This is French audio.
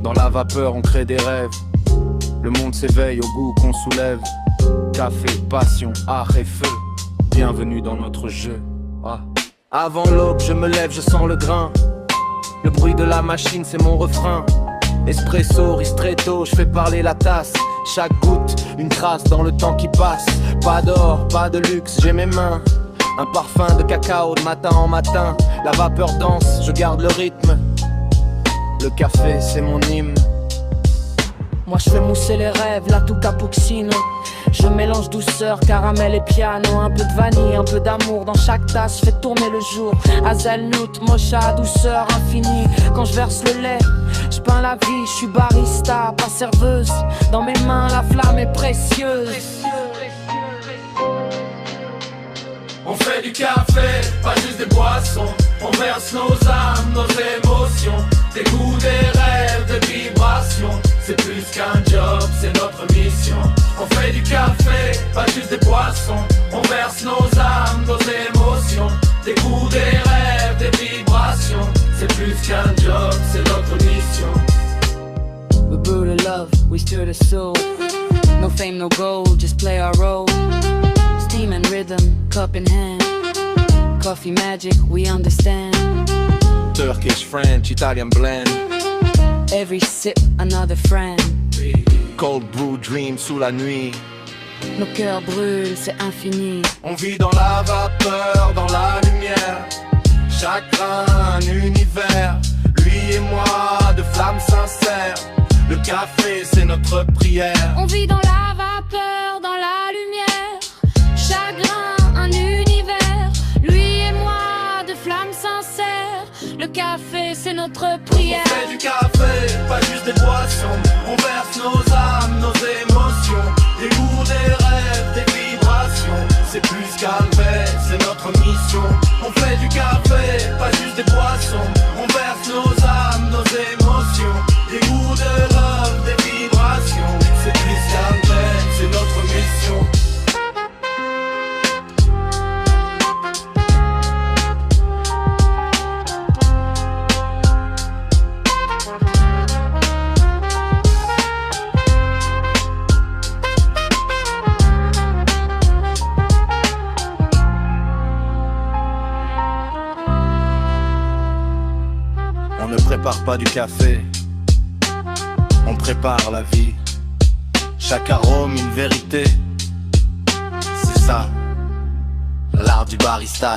Dans la vapeur on crée des rêves. Le monde s'éveille au goût qu'on soulève. Café, passion, art et feu. Bienvenue dans notre jeu. Ah. Avant l'aube je me lève, je sens le grain. Le bruit de la machine c'est mon refrain. Espresso, ristretto, je fais parler la tasse. Chaque goutte, une trace dans le temps qui passe. Pas d'or, pas de luxe, j'ai mes mains. Un parfum de cacao de matin en matin. La vapeur danse, je garde le rythme. Le café c'est mon hymne. Moi je fais mousser les rêves, la tout cappuccino. Je mélange douceur, caramel et piano. Un peu de vanille, un peu d'amour dans chaque tasse. Je fais tourner le jour, hazelnut, mocha, douceur infinie. Quand je verse le lait, je peins la vie. Je suis barista, pas serveuse. Dans mes mains la flamme est précieuse. On fait du café, pas juste des boissons. On verse nos âmes, nos émotions. Des goûts, des rêves, des vibrations. C'est plus qu'un job, c'est notre mission. On fait du café, pas juste des boissons. On verse nos âmes, nos émotions. Des goûts, des rêves, des vibrations. C'est plus qu'un job, c'est notre mission. We brewed a love, we stirred a soul. No fame, no gold, just play our role. Steam and rhythm, cup in hand. Coffee magic, we understand. Turkish, French, Italian blend. Every sip, another friend. Cold brew dream sous la nuit. Nos cœurs brûlent, c'est infini. On vit dans la vapeur, dans la lumière. Chacun un univers. Lui et moi, de flammes sincères. Le café, c'est notre prière. On vit dans la vapeur, dans la lumière. Chagrin, un univers. Lui et moi, de flammes sincères. Le café, c'est notre prière. On fait du café, pas juste des boissons. On verse nos âmes, nos émotions. Des goûts, des rêves, des vibrations. C'est plus qu'un verre, c'est notre mission. On fait du café, pas juste des boissons. On verse nos âmes, nos émotions. Des goûts, de love, des vibrations. C'est plus qu'un verre, c'est notre mission. On ne prépare pas du café, on prépare la vie. Chaque arôme une vérité. C'est ça, l'art du barista.